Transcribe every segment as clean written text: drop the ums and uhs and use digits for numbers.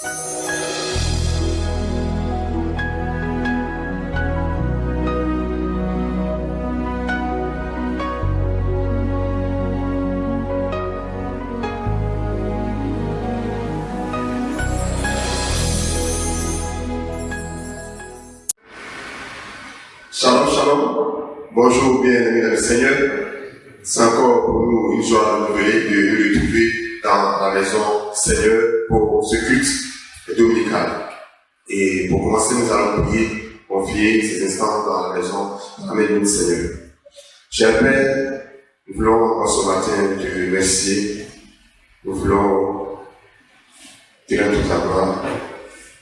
Shalom, shalom. Bonjour, bien-amis dans le Seigneur. C'est encore pour nous une joie renouvelée de nous retrouver dans la maison Seigneur pour ce culte dominical. Et pour commencer, nous allons prier, confier ces instants dans la maison Amen, Seigneur. Cher Père, nous voulons en ce matin te remercier. Nous voulons te rendre toute la gloire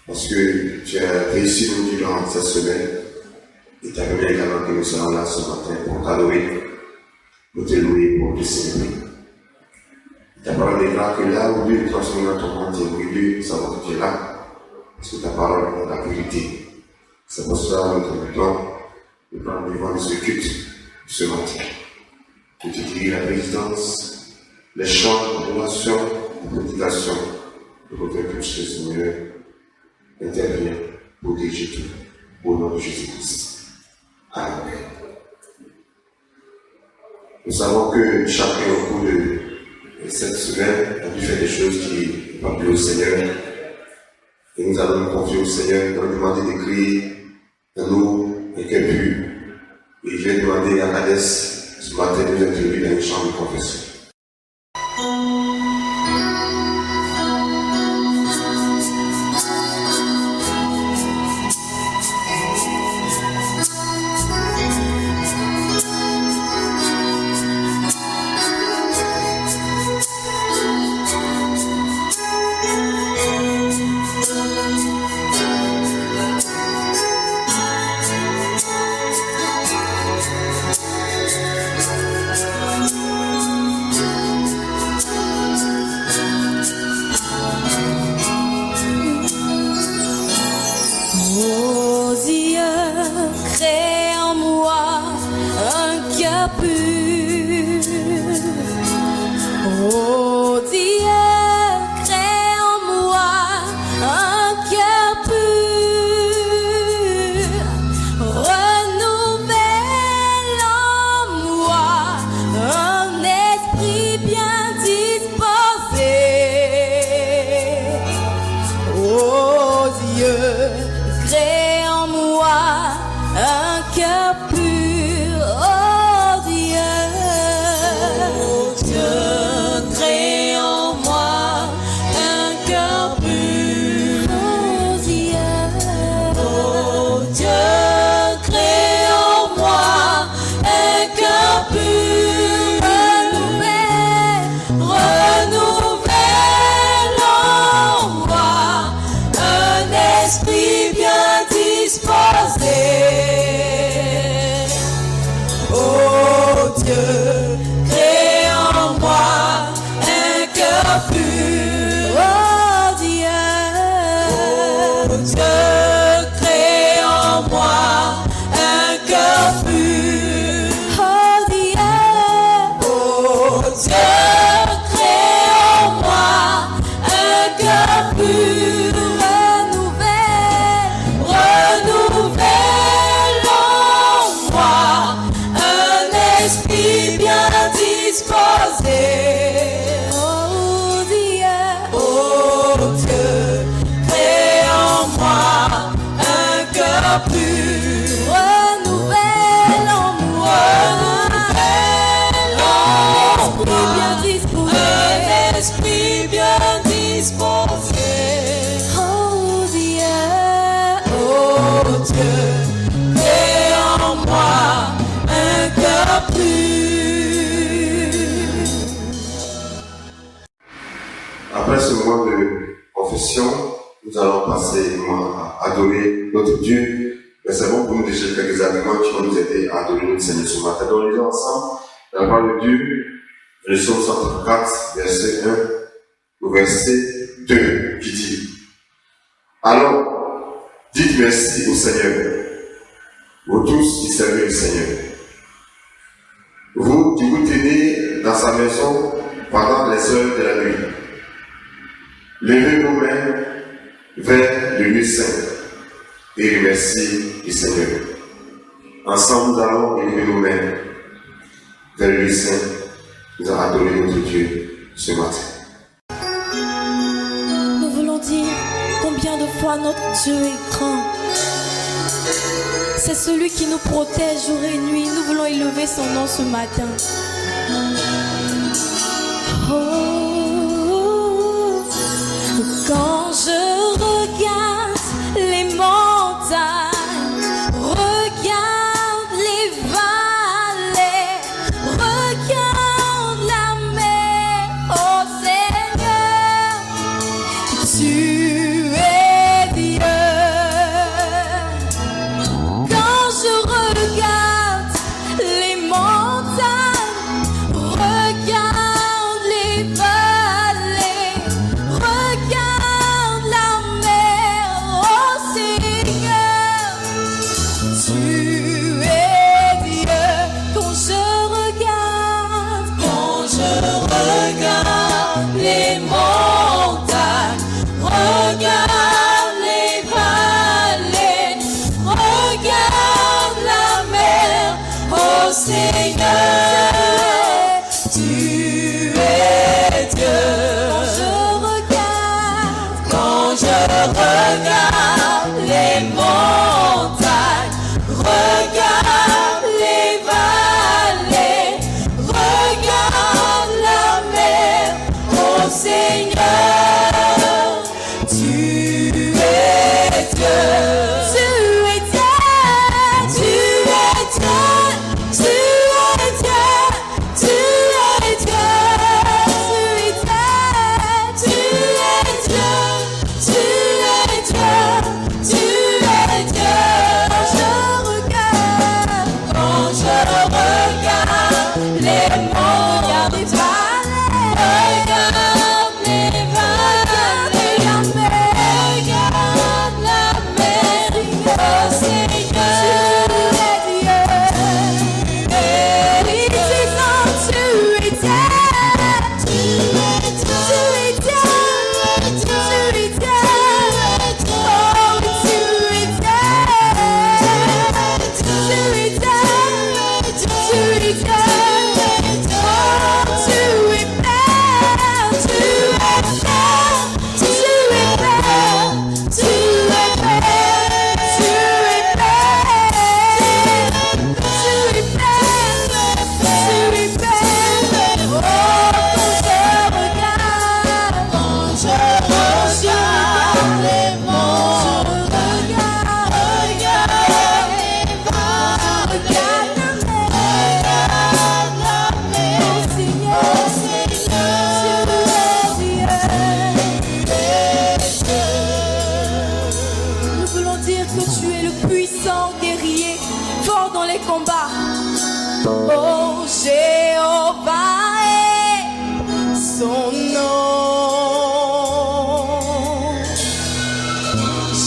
parce que tu as réussi nous durant cette semaine. Et tu as permis également que nous soyons là ce matin pour t'adorer, pour te louer, pour te célébrer. Ta parole déclare que là où Dieu est transformé dans ton monde, Dieu, nous savons que tu es là, parce que ta parole est la vérité. C'est pour cela que nous te mettons de prendre devant de ce culte ce matin. Que tu diriges la présidence, les chants, l'adoration, la prédication, de votre culte, Seigneur, intervient pour diriger tout, au nom de Jésus-Christ. Amen. Nous savons que chacun au cours de cette semaine a dû faire des choses qui n'ont pas plu au Seigneur. Et nous allons nous confier au Seigneur, nous allons demander d'écrire dans nous un cœur pur. Et je vais demander à Hades ce matin de nous introduire dans une chambre de confession. Après ce moment de confession, nous allons passer à adorer notre Dieu. Mais c'est bon pour nous déjà quelques arguments qui vont nous aider à adorer notre Seigneur ce matin. Donc, lisons ensemble la parole de Dieu, le psaume 134, verset 1 au verset 2, qui dit: Alors, dites merci au Seigneur, vous tous qui servez le Seigneur. Vous qui vous tenez dans sa maison pendant les heures de la nuit. Levez vos mains vers le lieu saint et remercier le Seigneur. Ensemble, nous allons élever nos mains vers le lieu saint. Nous allons adorer notre Dieu ce matin. Nous voulons dire combien de fois notre Dieu est grand. C'est celui qui nous protège jour et nuit. Nous voulons élever son nom ce matin. Oh, quand je regarde les montagnes, regarde les vallées, regarde la mer, oh Seigneur, tu es Dieu. Quand je regarde les montagnes, regarde les vallées, regarde la mer, oh Seigneur, tu es Dieu. Quand je regarde les montagnes, regarde les vallées, regarde la mer, oh Seigneur, tu es Dieu. Quand je regarde les montagnes, regarde les vallées, regarde la mer, oh Seigneur, tu es Dieu. Tu es Dieu, tu es Dieu, tu es Dieu, tu es Dieu, tu es Dieu, tu es Dieu, tu es Dieu. Quand je regarde les montagnes, regarde les vallées, regarde la mer, oh Seigneur, tu es Dieu. Tu es Dieu, tu es Dieu, tu es Dieu, oh tu es Dieu, tu es Dieu, tu es Dieu, oh tu es Père, tu es Père, tu es Père, tu es Père, tu es Père, tu es Père, tu es Père, oh quand je regarde les monts, regarde les vallées, regarde la mer, oh Seigneur, tu es Dieu. Nous voulons dire que tu es le puissant guerrier, fort dans les combats. Oh Jéhovah est son nom.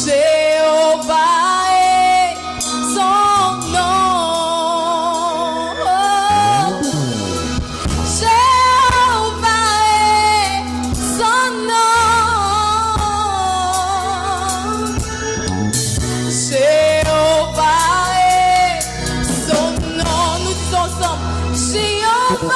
Jéhovah est son nom. Jéhovah est son nom. Jéhovah est son nom. Nous disons ensemble. Jéhovah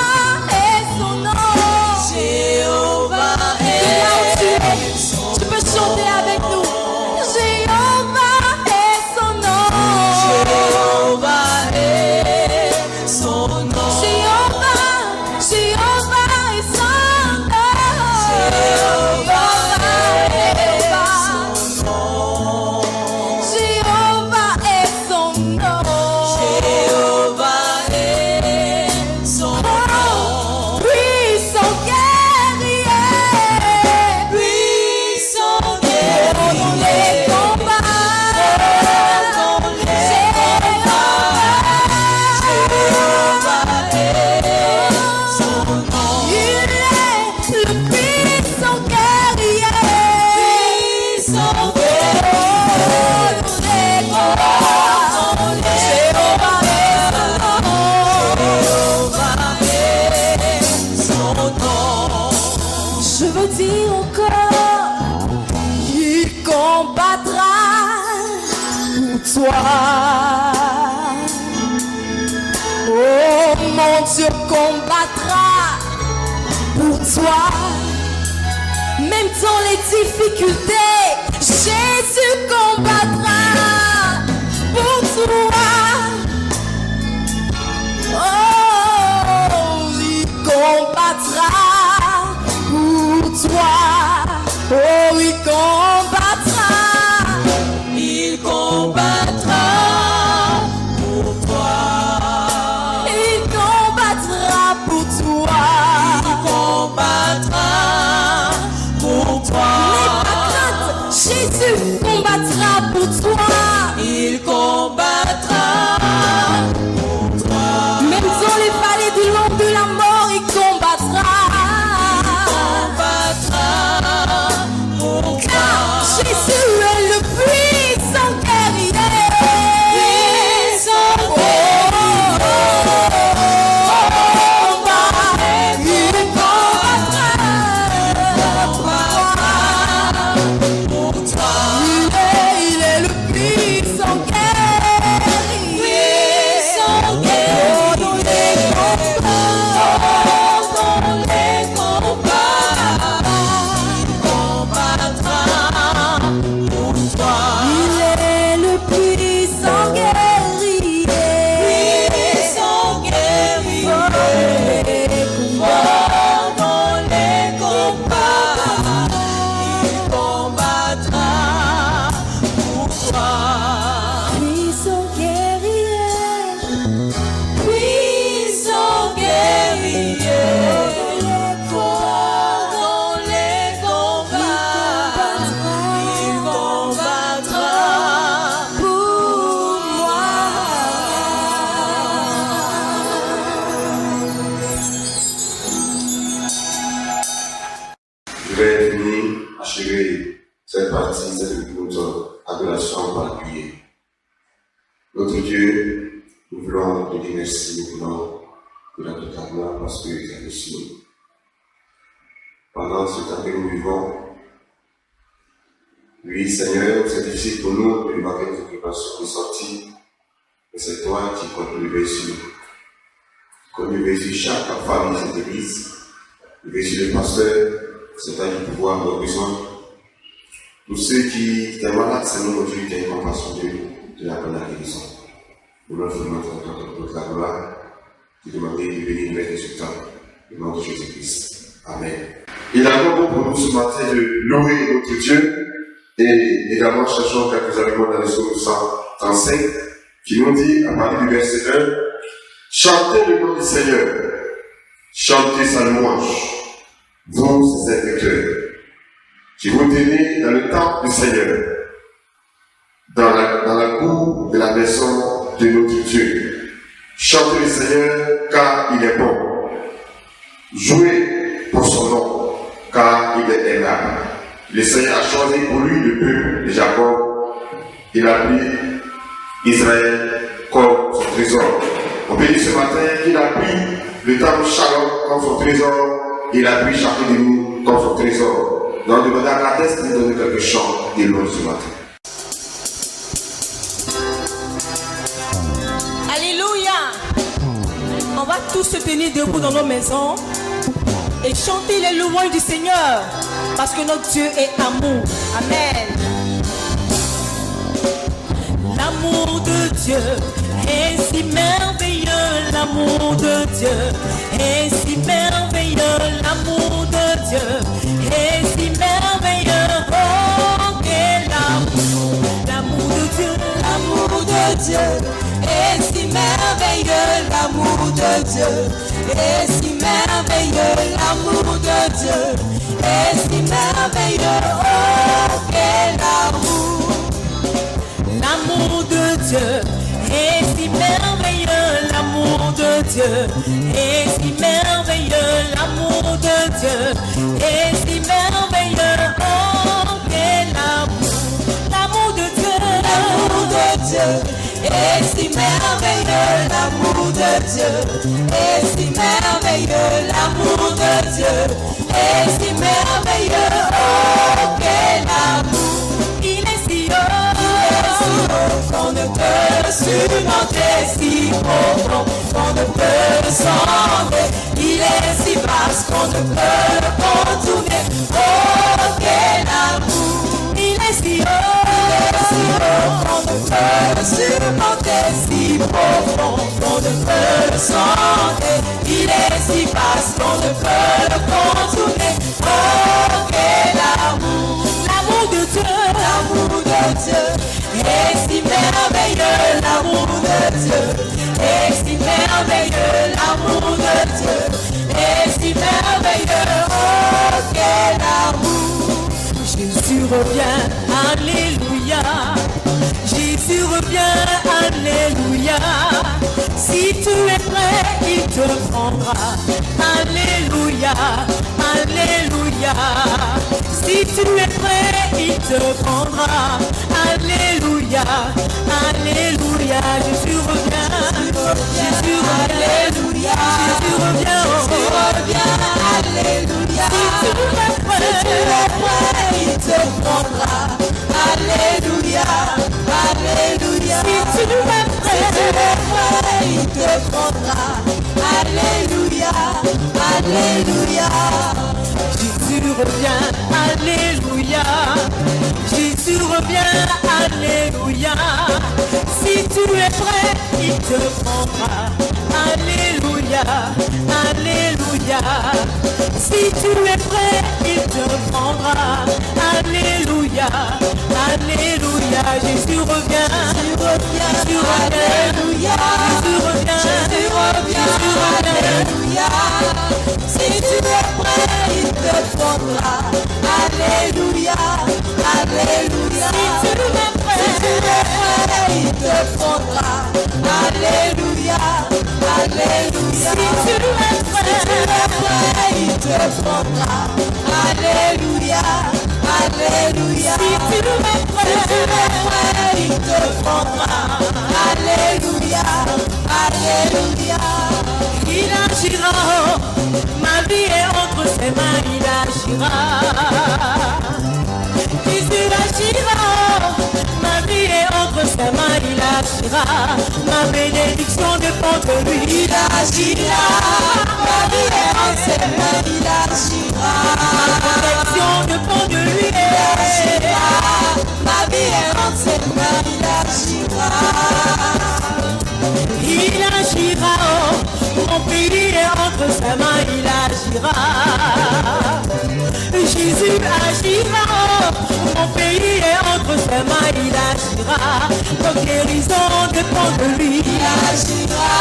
toi. Oh, mon Dieu combattra pour toi. Même dans les difficultés, Jésus combattra pour toi. Oh, il combattra pour toi. Oh, il combattra. Il combattra pour toi. Il combattra pour toi. Il combattra pour toi. N'aie pas crainte, Jésus combattra pour toi. Il combattra pour toi. Même dans les vallées du long de la mort, il combattra. Il combattra pour toi. Car Jésus est le puissant guerrier. Puissant il est le puissant guerrier. Puissant guerrier. Dans les combats, il combattra pour toi. Il est le puissant guerrier. Puissant guerrier. Dans les combats, il combattra pour toi. Puissant guerrier. Puissant guerrier. Dans les combats, il combattra pour moi. Je vais finir, achever cette partie, cette notre adoration par la prière. Notre Dieu, nous voulons te dire merci, nous voulons te rendre ta gloire parce que tu es avec nous. Pendant ce temps que nous vivons, oui Seigneur, c'est difficile pour nous de marquer nos occupations de sortie, mais c'est toi qui comptes nous lever sur nous. Comme nous lever sur chaque famille de cette église, lever sur les pasteurs, c'est à dire pouvoir avoir besoin. Tous ceux qui étaient malades, c'est nous, Dieu, qui a une compassion de la bonne guérison. Nous leur faisons notre la gloire, qui demandait de venir nous mettre sur temps, au nom de Jésus-Christ. Amen. Il a bon pour nous ce matin de louer notre Dieu, et également cherchons quelques arguments dans le psaume 135, qui nous dit, à partir du verset 1, chantez le nom du Seigneur, chantez sa louange, vous, ses serviteurs, qui vous tenez dans le temple du Seigneur, dans la cour de la maison de notre Dieu. Chantez le Seigneur, car il est bon. Jouez pour son nom, car il est aimable. Le Seigneur a choisi pour lui le peuple de Jacob. Il a pris Israël comme son trésor. On peut dire ce matin qu'il a pris le temple Shalom comme son trésor. Il a pris chacun de nous comme son trésor. Donc, demandez à Catès de nous donner quelques chants de l'eau ce matin. Alléluia. On va tous se tenir debout dans nos maisons et chanter les louanges du Seigneur parce que notre Dieu est amour. Amen. L'amour de Dieu est si merveilleux, l'amour de Dieu est si merveilleux, l'amour de Dieu est si merveilleux. Oh, quel amour, l'amour de Dieu, l'amour de Dieu est si merveilleux, l'amour de Dieu est si merveilleux, l'amour de Dieu est si merveilleux. Oh, quel amour. L'amour de Dieu est si merveilleux, l'amour de Dieu est si merveilleux, l'amour de Dieu est si merveilleux. Oh, quel amour, l'amour de Dieu, l'amour de Dieu est si merveilleux, l'amour de Dieu est si merveilleux, l'amour de Dieu est si merveilleux. Oh, quel amour, il est si haut qu'on ne passe qu'on ne peut le contourner. Oh, quel amour! Il est si haut qu'on ne peut le surmonter, si profond qu'on ne peut le sonder. Il est si vaste qu'on ne peut le contourner. Oh, quel amour! L'amour de Dieu est si merveilleux. L'amour de Dieu est si merveilleux. L'amour de Dieu est si merveilleux. Oh, quel amour! Jésus revient, alléluia. Jésus revient, alléluia. Si tu es prêt, il te prendra. Alléluia, alléluia. Si tu es prêt, il te prendra. Alléluia, alléluia. Jésus revient, Jésus revient, alléluia. Jésus revient, Jésus revient, alléluia. Si tu es prêt, il te prendra. Alléluia, alléluia. Si tu es prêt, il te prendra. Alléluia, alléluia. Jésus revient, alléluia. Jésus revient, alléluia. Si tu es prêt, il te prendra. Alléluia, alléluia. Si tu es prêt, il te prendra. Alléluia, alléluia. Jésus revient, Jésus revient, alléluia. Jésus revient, Jésus revient, alléluia. Si tu es prêt, il te prendra. Alléluia, alléluia. Si tu es prêt, il te prendra. Alléluia, alléluia. Si tu es prêt, il te prendra. Alléluia, alléluia. Si tu es prêt, il te prendra. Alléluia, alléluia. Il agira, ma vie est entre ses mains, il agira. Jésus agira, ma vie est entre ses mains, il agira. Ma bénédiction dépend de lui, il agira. Ma vie est entre ses mains, il agira. Ma protection dépend de lui, il agira. Ma vie est entre ses mains, il agira. Il agira, oh, mon pays est entre ses mains, il agira. Jésus agira, oh, mon pays est entre ses mains, il agira. Notre guérison dépend de lui, il agira.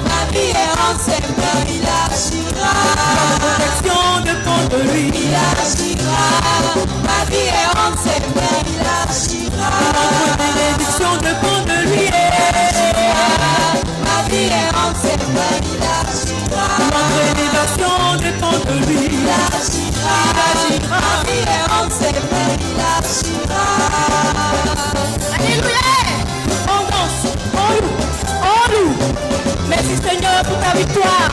Ma vie est entre ses mains, il agira. Ma protection dépend de lui, il agira. Ma vie est entre ses mains, il agira. Notre bénédiction dépend de lui, il agira. Ma vie est entre ses mains, il agira. Notre élévation dépend de lui, il agira. Ma vie est entre ses mains, il agira. Alléluia. On danse, on loue. Merci Seigneur pour ta victoire.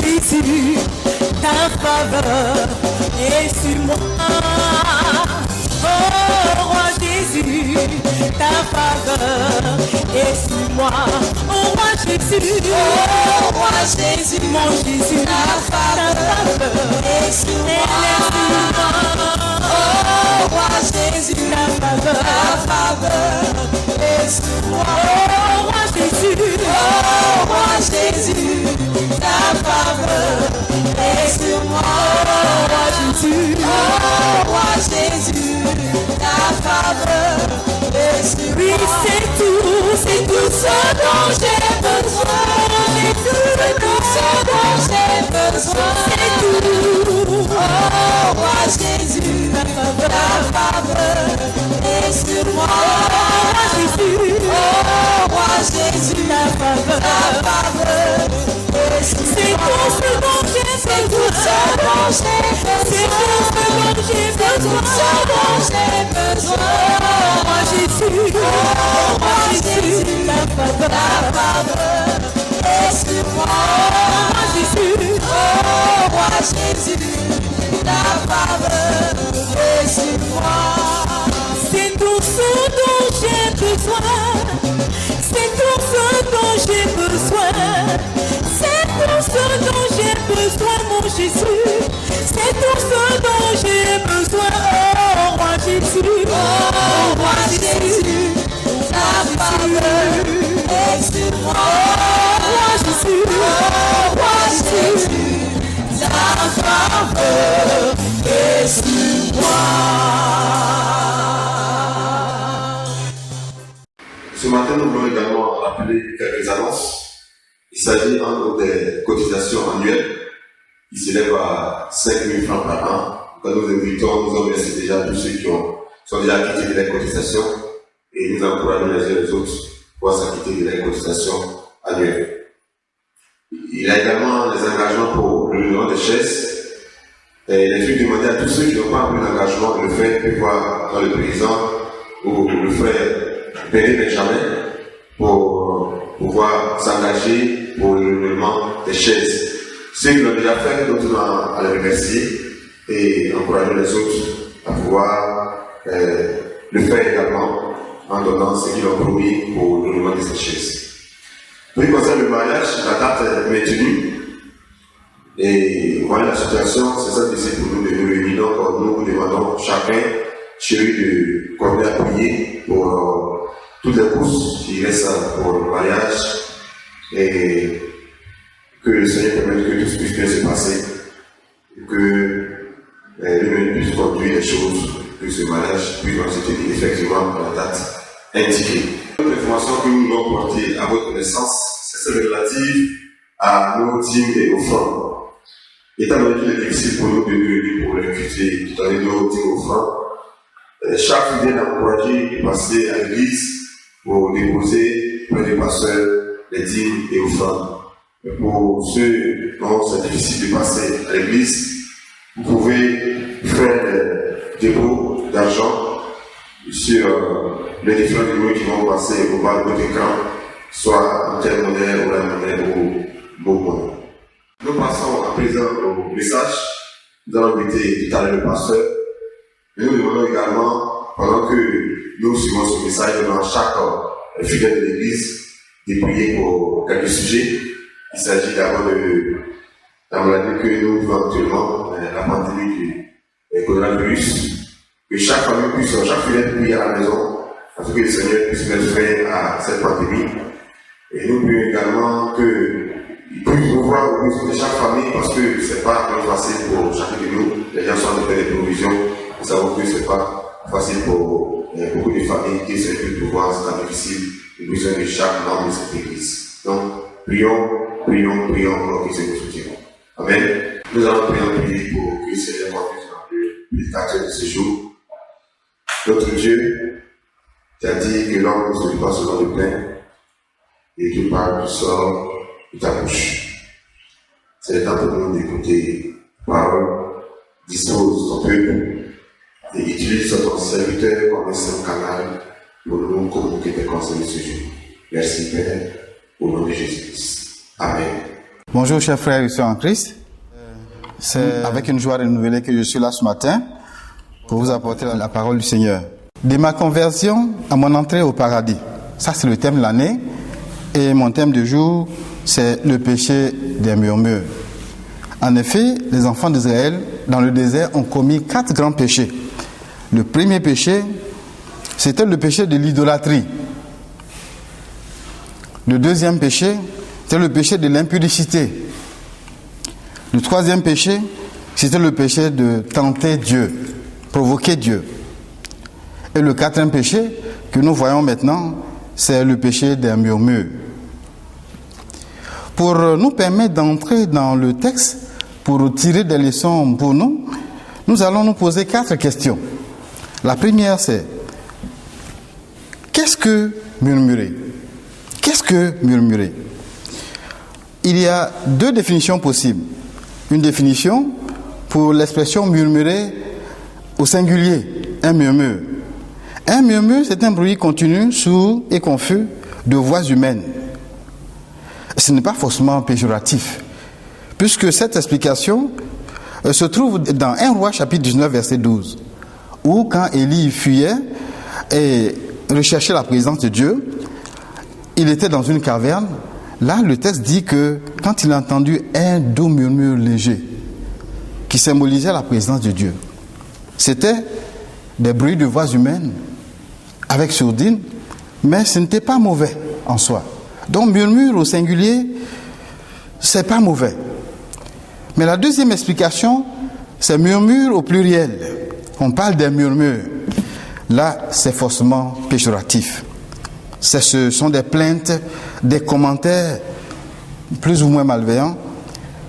Jésus, ta faveur est sur moi. Oh roi Jésus, ta faveur est sur moi. Oh roi Jésus, mon Jésus, ta faveur est sur moi. Oh roi Jésus, ta faveur est sur moi. Oh roi Jésus, ta faveur est sur moi. Oh roi Jésus, ta faveur est sur moi. Oui, c'est tout ce dont j'ai besoin. C'est tout ce dont j'ai besoin. C'est tout. Oh roi Jésus, ta faveur est sur moi. Oh roi Jésus, ta faveur est sur moi. C'est tout ce dont j'ai besoin. C'est tout ce dont j'ai besoin. C'est tout ce dont j'ai besoin. Jésus, la faveur est sur moi. C'est tout ce dont j'ai besoin. C'est tout ce dont j'ai besoin. C'est tout ce dont j'ai besoin, mon Jésus. C'est tout ce dont j'ai besoin, oh roi Jésus. Oh roi Jésus, la faveur est sur moi. Oh roi Jésus, oh roi Jésus, la faveur est sur moi. Ce matin, nous voulons également rappeler quelques annonces. Il s'agit en gros des cotisations annuelles qui s'élèvent à 5 000 francs par an. Quand nous invitons, nous remercions déjà tous ceux qui sont déjà acquittés de la cotisation et nous encourageons les uns les autres pour s'acquitter de la cotisation annuelle. Il y a également les engagements pour le renouvellement des chaises. Et les trucs demandés à tous ceux qui n'ont pas pris l'engagement de le faire, de voir dans le président ou le frère Béné Benjamin pour pouvoir s'engager pour le renouvellement des chaises. Ceux qui l'ont déjà fait, nous tenons à les remercier et encourager les autres à pouvoir le faire également en donnant ce qu'ils ont promis pour le renouvellement de ces chaises. Pour ce qui concerne le mariage, la date est maintenue. Et voilà la situation, c'est ça que c'est pour nous de nous réunir. Donc nous demandons chacun chez lui de combien appuyer pour toutes les courses qui restent pour le mariage et que le Seigneur permette que tout puisse bien se passer et que lui-même puisse conduire les choses, que ce mariage puisse se tenir effectivement à la date indiquée. L'information que nous voulons porter à votre connaissance, c'est celle relative à nos dîmes et offrandes. Étant donné qu'il est difficile pour nous de nous réunir pour l'écouter, de donner nos dîmes et offrandes, chaque fidèle est encouragé de passer à l'église pour déposer près des pasteurs les dîmes et offrandes. Pour ceux dont c'est difficile de passer à l'église, vous pouvez faire des dépôts d'argent sur les différents numéros qui vont passer au bas de votre écran, soit en termes monnaie ou la monnaie ou mot monnaie. Nous passons à présent au message. Nous allons inviter tout à l'heure le pasteur. Et nous demandons également, pendant que nous suivons ce message, devant chaque fidèle de l'église, de prier pour quelques sujets. Il s'agit d'abord de la maladie que nous vivons actuellement, la pandémie du coronavirus. Que chaque famille puisse, chaque fidèle prier à la maison, afin que le Seigneur puisse mettre fin à cette pandémie. Et nous prions également qu'il puisse ouvrir au besoin de chaque famille, parce que ce n'est pas facile pour chacun de nous. Les gens sont en train de faire des provisions. Nous savons que ce n'est pas facile pour beaucoup de familles qui essaient de pouvoir, c'est très difficile, le besoin de chaque membre de cette église. Donc, prions pour que ce nous soutienne. Amen. Nous allons prier pour que le Seigneur puisse dans le prédicateur de ce jour. Notre Dieu, tu as dit que l'homme ne se vit pas selon le pain, et que par du sort de ta bouche. C'est le temps pour nous d'écouter ta parole. Dispose ton peuple et utilise ton serviteur comme un seul canal pour nous communiquer tes conseils de ce jour. Merci Père, au nom de Jésus-Christ. Amen. Bonjour chers frères et sœurs en Christ. C'est avec une joie renouvelée que je suis là ce matin pour vous apporter la parole du Seigneur. De ma conversion à mon entrée au paradis. Ça c'est le thème de l'année. Et mon thème du jour, c'est le péché des murmures. En effet, les enfants d'Israël, dans le désert, ont commis 4 grands péchés. Le premier péché, c'était le péché de l'idolâtrie. Le deuxième péché, c'était le péché de l'impudicité. Le troisième péché, c'était le péché de tenter Dieu, provoquer Dieu. Et le quatrième péché que nous voyons maintenant, c'est le péché des murmures. Pour nous permettre d'entrer dans le texte, pour tirer des leçons pour nous, nous allons nous poser 4 questions. La première, c'est qu'est-ce que murmurer? Qu'est-ce que murmurer? Il y a 2 définitions possibles. Une définition pour l'expression murmurer au singulier, un murmure. Un murmure, c'est un bruit continu, sourd et confus de voix humaines. Ce n'est pas forcément péjoratif, puisque cette explication se trouve dans 1 Roi chapitre 19 verset 12, où quand Élie fuyait et recherchait la présence de Dieu, il était dans une caverne. Là, le texte dit que quand il a entendu un doux murmure léger qui symbolisait la présence de Dieu, c'était des bruits de voix humaines avec sourdine, mais ce n'était pas mauvais en soi. Donc murmure au singulier, c'est pas mauvais. Mais la deuxième explication, c'est murmure au pluriel. On parle des murmures. Là, c'est forcément péjoratif. Ce sont des plaintes, des commentaires plus ou moins malveillants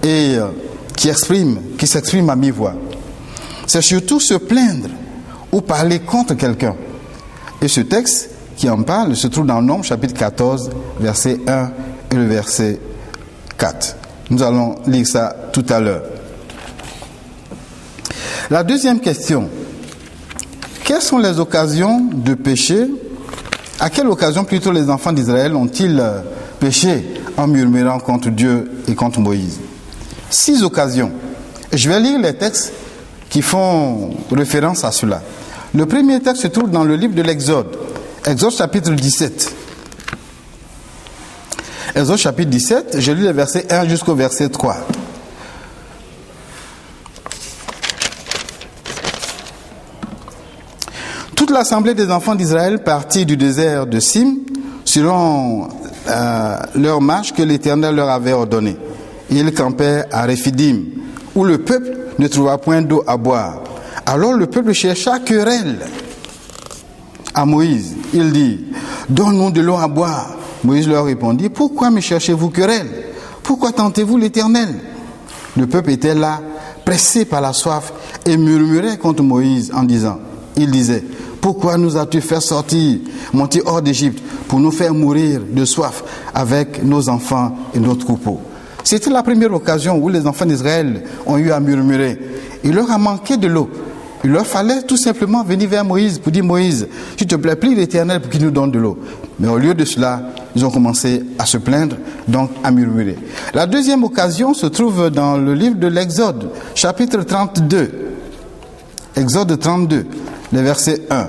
et qui s'expriment à mi-voix. C'est surtout se plaindre ou parler contre quelqu'un. Et ce texte qui en parle se trouve dans Nombres chapitre 14, verset 1 et le verset 4. Nous allons lire ça tout à l'heure. La deuxième question. Quelles sont les occasions de péché? À quelle occasion plutôt les enfants d'Israël ont-ils péché en murmurant contre Dieu et contre Moïse? 6 occasions. Je vais lire les textes qui font référence à cela. Le premier texte se trouve dans le livre de l'Exode. Exode chapitre 17. Exode chapitre 17, je lis les versets 1 jusqu'au verset 3. Toute l'assemblée des enfants d'Israël partit du désert de Sim selon leur marche que l'Éternel leur avait ordonnée. Ils campaient à Réphidim, où le peuple ne trouva point d'eau à boire. Alors le peuple chercha querelle à Moïse. Il dit, donne-nous de l'eau à boire. Moïse leur répondit, pourquoi me cherchez-vous querelle? Pourquoi tentez-vous l'Éternel? Le peuple était là, pressé par la soif, et murmurait contre Moïse en disant, il disait, pourquoi nous as-tu fait sortir, monter hors d'Égypte, pour nous faire mourir de soif avec nos enfants et nos troupeaux? C'était la première occasion où les enfants d'Israël ont eu à murmurer. Il leur a manqué de l'eau. Il leur fallait tout simplement venir vers Moïse pour dire, Moïse, s'il te plaît, prie l'Éternel pour qu'il nous donne de l'eau. Mais au lieu de cela, ils ont commencé à se plaindre, donc à murmurer. La deuxième occasion se trouve dans le livre de l'Exode, chapitre 32. Exode 32, le verset 1.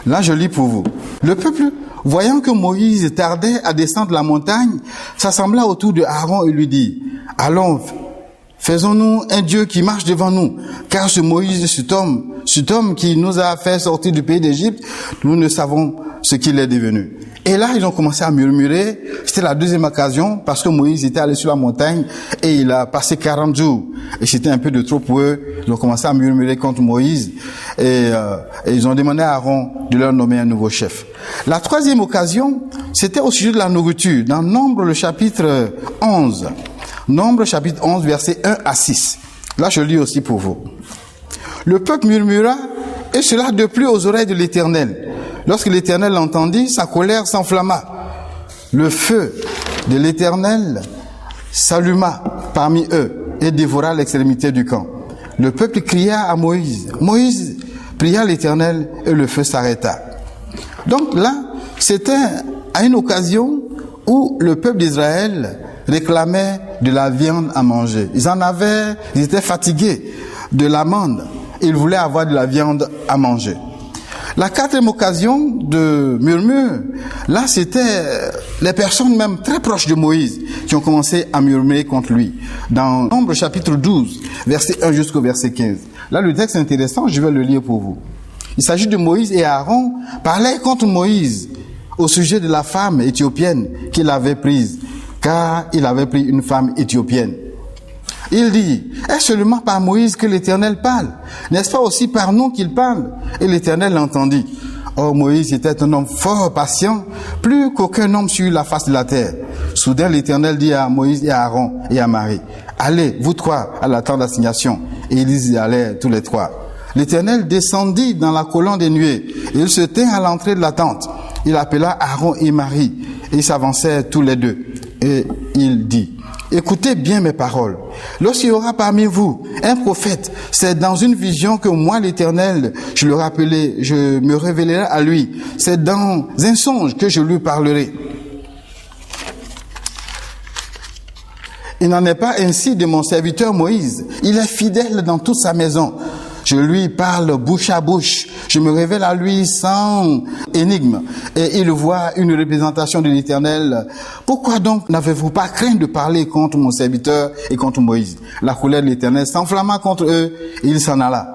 Là, je lis pour vous. Le peuple, voyant que Moïse tardait à descendre la montagne, s'assembla autour de Aaron et lui dit, allons, faisons-nous un Dieu qui marche devant nous, car ce Moïse, cet homme qui nous a fait sortir du pays d'Égypte, nous ne savons ce qu'il est devenu. Et là, ils ont commencé à murmurer. C'était la deuxième occasion, parce que Moïse était allé sur la montagne et il a passé 40 jours. Et c'était un peu de trop pour eux. Ils ont commencé à murmurer contre Moïse et ils ont demandé à Aaron de leur nommer un nouveau chef. La troisième occasion, c'était au sujet de la nourriture, dans Nombre, le chapitre 11. Nombre chapitre 11, versets 1 à 6. Là, je lis aussi pour vous. Le peuple murmura, et cela de plus aux oreilles de l'Éternel. Lorsque l'Éternel l'entendit, sa colère s'enflamma. Le feu de l'Éternel s'alluma parmi eux et dévora l'extrémité du camp. Le peuple cria à Moïse. Moïse pria l'Éternel et le feu s'arrêta. Donc là, c'était à une occasion où le peuple d'Israël réclamait de la viande à manger. Ils étaient fatigués de l'amande. Ils voulaient avoir de la viande à manger. La quatrième occasion de murmure, là c'était les personnes même très proches de Moïse qui ont commencé à murmurer contre lui. Dans Nombre chapitre 12, verset 1 jusqu'au verset 15. Là le texte est intéressant, je vais le lire pour vous. Il s'agit de Moïse et Aaron parlaient contre Moïse au sujet de la femme éthiopienne qu'il avait prise, car il avait pris une femme éthiopienne. Il dit, est-ce seulement par Moïse que l'Éternel parle? N'est-ce pas aussi par nous qu'il parle? Et l'Éternel l'entendit. Or Moïse était un homme fort patient, plus qu'aucun homme sur la face de la terre. Soudain l'Éternel dit à Moïse et à Aaron et à Marie, allez, vous trois, à la tente d'assignation. Et ils y allèrent tous les trois. L'Éternel descendit dans la colonne des nuées, et il se tint à l'entrée de la tente. Il appela Aaron et Marie, et ils s'avancèrent tous les deux. Et il dit, écoutez bien mes paroles. Lorsqu'il y aura parmi vous un prophète, c'est dans une vision que moi, l'Éternel, je me révélerai à lui. C'est dans un songe que je lui parlerai. Il n'en est pas ainsi de mon serviteur Moïse. Il est fidèle dans toute sa maison. Je lui parle bouche à bouche. Je me révèle à lui sans énigme. Et il voit une représentation de l'Éternel. Pourquoi donc n'avez-vous pas craint de parler contre mon serviteur et contre Moïse? La colère de l'Éternel s'enflamma contre eux et il s'en alla.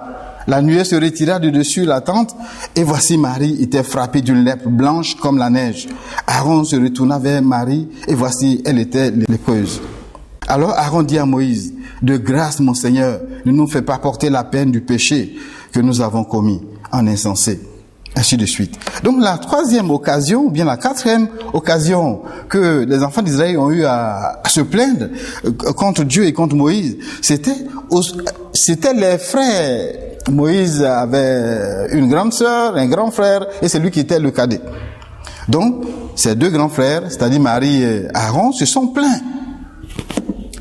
La nuée se retira de dessus la tente et voici Marie était frappée d'une lèpre blanche comme la neige. Aaron se retourna vers Marie et voici elle était lépreuse. Alors Aaron dit à Moïse, de grâce mon Seigneur, ne nous fais pas porter la peine du péché que nous avons commis en insensé. Ainsi de suite. Donc la troisième occasion, ou bien la quatrième occasion que les enfants d'Israël ont eu à se plaindre contre Dieu et contre Moïse, c'était les frères. Moïse avait une grande sœur, un grand frère, et c'est lui qui était le cadet. Donc, ces deux grands frères, c'est-à-dire Marie et Aaron, se sont plaints.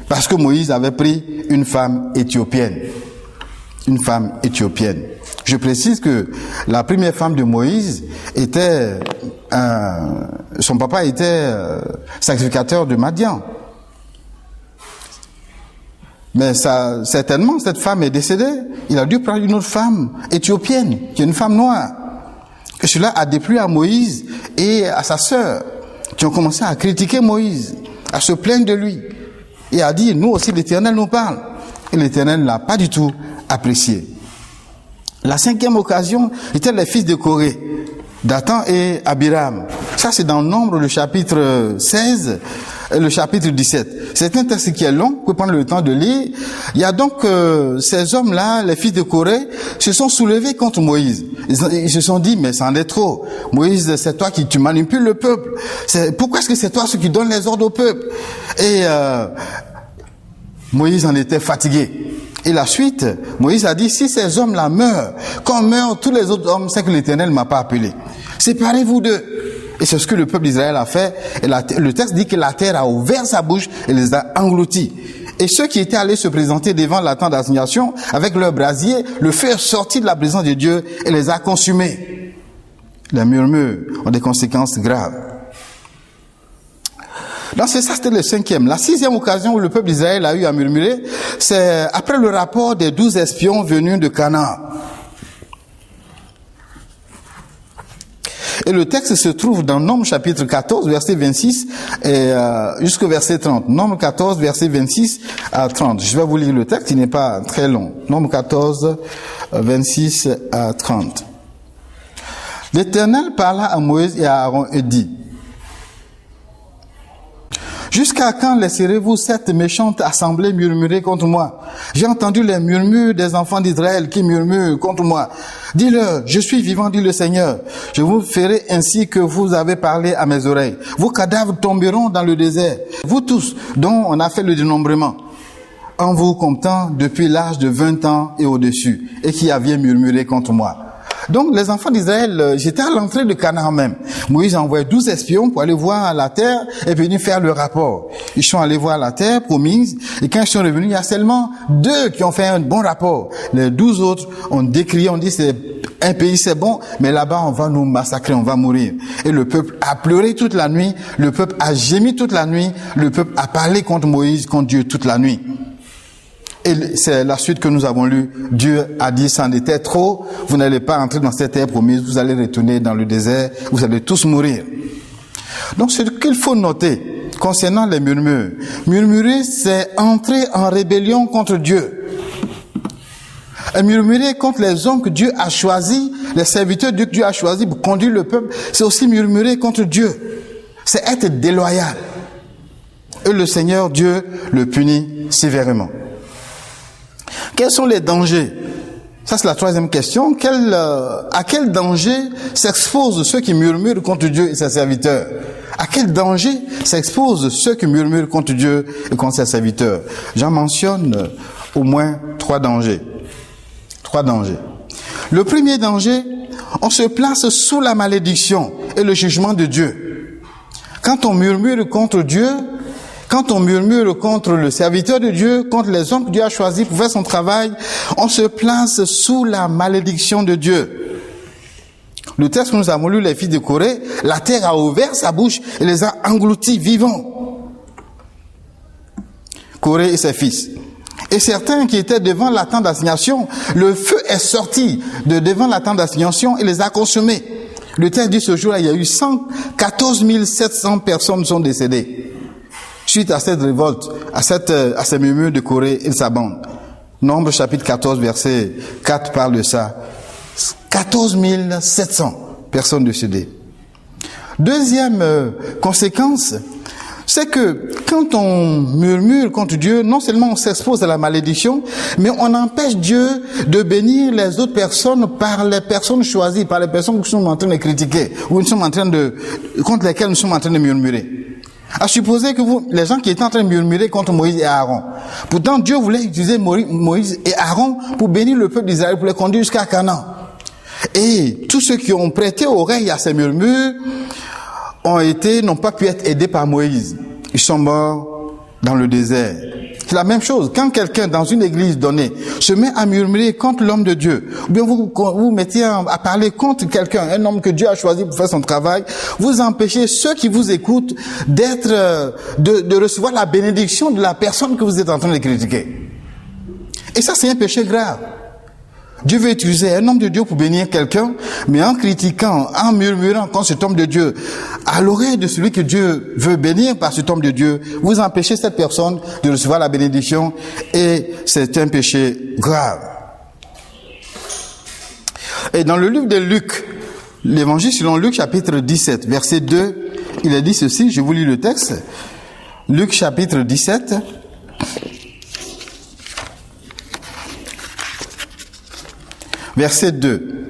Parce que Moïse avait pris une femme éthiopienne. Une femme éthiopienne. Je précise que la première femme de Moïse était, son papa était sacrificateur de Madian. Mais ça, certainement, cette femme est décédée. Il a dû prendre une autre femme éthiopienne, qui est une femme noire. Et cela a déplu à Moïse et à sa sœur, qui ont commencé à critiquer Moïse, à se plaindre de lui. Et a dit, nous aussi, l'Éternel nous parle. Et l'Éternel ne l'a pas du tout apprécié. La cinquième occasion était les fils de Corée, Dathan et Abiram. Ça, c'est dans Nombre, le chapitre 16 et le chapitre 17. C'est un texte qui est long, vous pouvez prendre le temps de lire. Il y a donc ces hommes-là, les fils de Corée, se sont soulevés contre Moïse. Ils se sont dit, mais c'en est trop. Moïse, c'est toi qui tu manipules le peuple. Pourquoi est-ce que c'est toi ceux qui donne les ordres au peuple? Et Moïse en était fatigué. Et la suite, Moïse a dit, si ces hommes-là meurent, quand meurent tous les autres hommes, c'est que l'Éternel ne m'a pas appelé. Séparez-vous d'eux. Et c'est ce que le peuple d'Israël a fait. Et le texte dit que la terre a ouvert sa bouche et les a engloutis. Et ceux qui étaient allés se présenter devant la tente d'assignation, avec leur brasier, le feu est sorti de la présence de Dieu et les a consumés. Les murmures ont des conséquences graves. Donc ça, c'était le cinquième. La sixième occasion où le peuple d'Israël a eu à murmurer, c'est après le rapport des 12 espions venus de Canaan. Et le texte se trouve dans Nombre chapitre 14, verset 26 et jusqu'au verset 30. Nombre 14, verset 26 à 30. Je vais vous lire le texte, il n'est pas très long. Nombre 14, 26 à 30. L'Éternel parla à Moïse et à Aaron et dit, jusqu'à quand laisserez-vous cette méchante assemblée murmurer contre moi? J'ai entendu les murmures des enfants d'Israël qui murmurent contre moi. Dis-leur, je suis vivant, dit le Seigneur. Je vous ferai ainsi que vous avez parlé à mes oreilles. Vos cadavres tomberont dans le désert. Vous tous, dont on a fait le dénombrement, en vous comptant depuis l'âge de 20 ans et au-dessus, et qui aviez murmuré contre moi. Donc, les enfants d'Israël, j'étais à l'entrée de Canaan même. Moïse a envoyé 12 espions pour aller voir la terre et venir faire le rapport. Ils sont allés voir la terre promise et quand ils sont revenus, il y a seulement 2 qui ont fait un bon rapport. Les 12 autres ont décrié, ont dit c'est un pays c'est bon, mais là-bas on va nous massacrer, on va mourir. Et le peuple a pleuré toute la nuit, le peuple a gémi toute la nuit, le peuple a parlé contre Moïse, contre Dieu toute la nuit. Et c'est la suite que nous avons lue. Dieu a dit, c'en était trop, vous n'allez pas entrer dans cette terre promise, vous allez retourner dans le désert, vous allez tous mourir. Donc ce qu'il faut noter concernant les murmures, murmurer c'est entrer en rébellion contre Dieu. Et murmurer contre les hommes que Dieu a choisis, les serviteurs que Dieu a choisis pour conduire le peuple, c'est aussi murmurer contre Dieu. C'est être déloyal. Et le Seigneur Dieu le punit sévèrement. Quels sont les dangers? Ça, c'est la troisième question. À quel danger s'exposent ceux qui murmurent contre Dieu et ses serviteurs? À quel danger s'exposent ceux qui murmurent contre Dieu et contre ses serviteurs? J'en mentionne au moins 3 dangers. 3 dangers. Le premier danger, on se place sous la malédiction et le jugement de Dieu. Quand on murmure contre Dieu, quand on murmure contre le serviteur de Dieu, contre les hommes que Dieu a choisis pour faire son travail, on se place sous la malédiction de Dieu. Le texte que nous avons lu, les fils de Corée, la terre a ouvert sa bouche et les a engloutis vivants. Corée et ses fils. Et certains qui étaient devant la tente d'assignation, le feu est sorti de devant la tente d'assignation et les a consumés. Le texte dit ce jour-là, il y a eu 14 700 personnes sont décédées. Suite à cette révolte, à ces murmures de Corée et de sa bande. Nombre chapitre 14, verset 4 parle de ça. 14 700 personnes décédées. Deuxième conséquence, c'est que quand on murmure contre Dieu, non seulement on s'expose à la malédiction, mais on empêche Dieu de bénir les autres personnes par les personnes choisies, par les personnes que nous sommes en train de critiquer, ou nous sommes en train contre lesquelles nous sommes en train de murmurer. À supposer que les gens qui étaient en train de murmurer contre Moïse et Aaron. Pourtant, Dieu voulait utiliser Moïse et Aaron pour bénir le peuple d'Israël, pour les conduire jusqu'à Canaan. Et tous ceux qui ont prêté oreille à ces murmures n'ont pas pu être aidés par Moïse. Ils sont morts dans le désert. C'est la même chose. Quand quelqu'un dans une église donnée se met à murmurer contre l'homme de Dieu, ou bien vous mettez à parler contre quelqu'un, un homme que Dieu a choisi pour faire son travail, vous empêchez ceux qui vous écoutent de recevoir la bénédiction de la personne que vous êtes en train de critiquer. Et ça, c'est un péché grave. Dieu veut utiliser un homme de Dieu pour bénir quelqu'un, mais en critiquant, en murmurant contre cet homme de Dieu, à l'oreille de celui que Dieu veut bénir par cet homme de Dieu, vous empêchez cette personne de recevoir la bénédiction, et c'est un péché grave. Et dans le livre de Luc, l'évangile selon Luc chapitre 17, verset 2, il est dit ceci, je vous lis le texte. Luc chapitre 17, verset 2.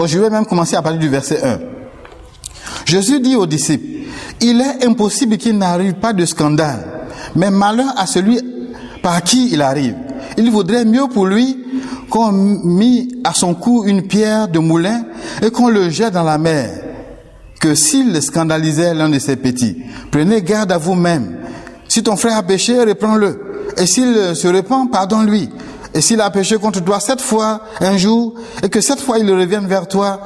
Je vais même commencer à parler du verset 1. Jésus dit aux disciples, il est impossible qu'il n'arrive pas de scandale, mais malheur à celui par qui il arrive. Il vaudrait mieux pour lui qu'on mît à son cou une pierre de moulin et qu'on le jette dans la mer, que s'il scandalisait l'un de ses petits. Prenez garde à vous-même. Si ton frère a péché, reprends-le. Et s'il se repent, pardonne-lui. Et s'il a péché contre toi 7 fois un jour, et que 7 fois il revienne vers toi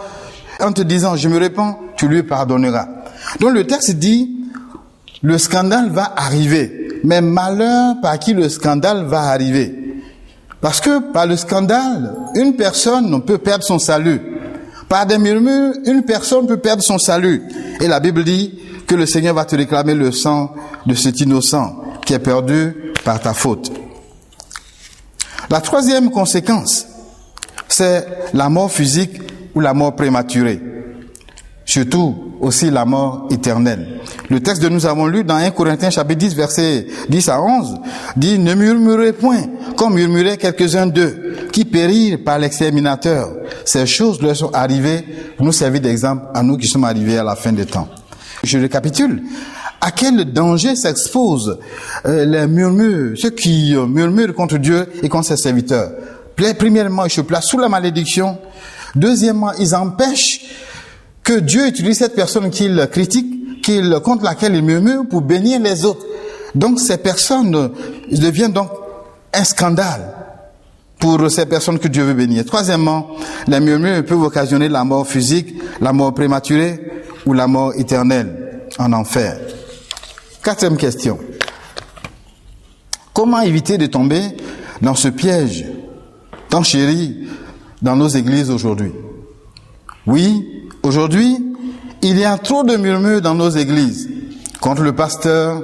en te disant, je me repens, tu lui pardonneras. Donc le texte dit, le scandale va arriver. Mais malheur par qui le scandale va arriver. Parce que par le scandale, une personne peut perdre son salut. Par des murmures, une personne peut perdre son salut. Et la Bible dit que le Seigneur va te réclamer le sang de cet innocent qui est perdu par ta faute. La troisième conséquence, c'est la mort physique ou la mort prématurée. Surtout aussi la mort éternelle. Le texte que nous avons lu dans 1 Corinthiens chapitre 10, versets 10 à 11, dit « Ne murmurez point, comme murmuraient quelques-uns d'eux, qui périrent par l'exterminateur. Ces choses leur sont arrivées pour nous servir d'exemple à nous qui sommes arrivés à la fin des temps. » Je récapitule. À quel danger s'exposent les murmures, ceux qui murmurent contre Dieu et contre ses serviteurs? Premièrement, ils se placent sous la malédiction. Deuxièmement, ils empêchent que Dieu utilise cette personne qu'il critique, contre laquelle il murmure, pour bénir les autres. Donc ces personnes deviennent donc un scandale pour ces personnes que Dieu veut bénir. Troisièmement, les murmures peuvent occasionner la mort physique, la mort prématurée ou la mort éternelle en enfer. Quatrième question. Comment éviter de tomber dans ce piège tant chéri dans nos églises aujourd'hui? Oui, aujourd'hui, il y a trop de murmures dans nos églises contre le pasteur,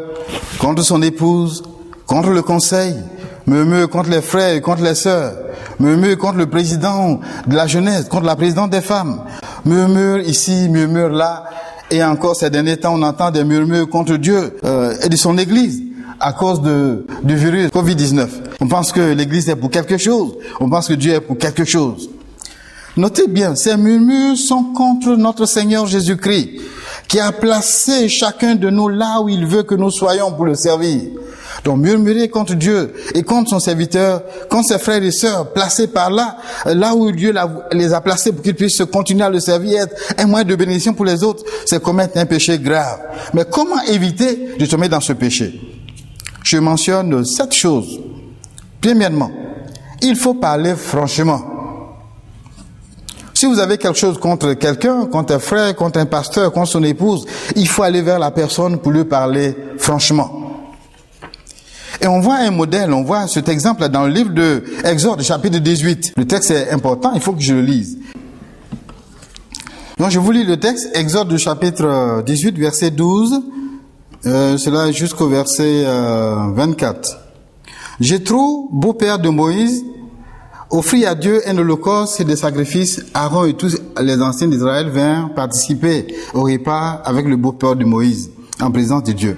contre son épouse, contre le conseil, murmures contre les frères et contre les sœurs, murmures contre le président de la jeunesse, contre la présidente des femmes, murmures ici, murmures là. Et encore ces derniers temps, on entend des murmures contre Dieu et de son Église à cause du virus Covid-19. On pense que l'Église est pour quelque chose. On pense que Dieu est pour quelque chose. Notez bien, ces murmures sont contre notre Seigneur Jésus-Christ, qui a placé chacun de nous là où il veut que nous soyons pour le servir. Donc murmurer contre Dieu et contre son serviteur, contre ses frères et sœurs placés par là où Dieu les a placés pour qu'ils puissent continuer à le servir, être un moyen de bénédiction pour les autres, c'est commettre un péché grave. Mais comment éviter de tomber dans ce péché? Je mentionne 7 choses. Premièrement, il faut parler franchement. Si vous avez quelque chose contre quelqu'un, contre un frère, contre un pasteur, contre son épouse, il faut aller vers la personne pour lui parler franchement. Et on voit un modèle, on voit cet exemple dans le livre de Exode, chapitre 18. Le texte est important, il faut que je le lise. Donc je vous lis le texte, Exode chapitre 18, verset 12, cela jusqu'au verset 24. Jéthro, beau-père de Moïse, offrit à Dieu un holocauste et des sacrifices. Aaron et tous les anciens d'Israël vinrent participer au repas avec le beau-père de Moïse, en présence de Dieu.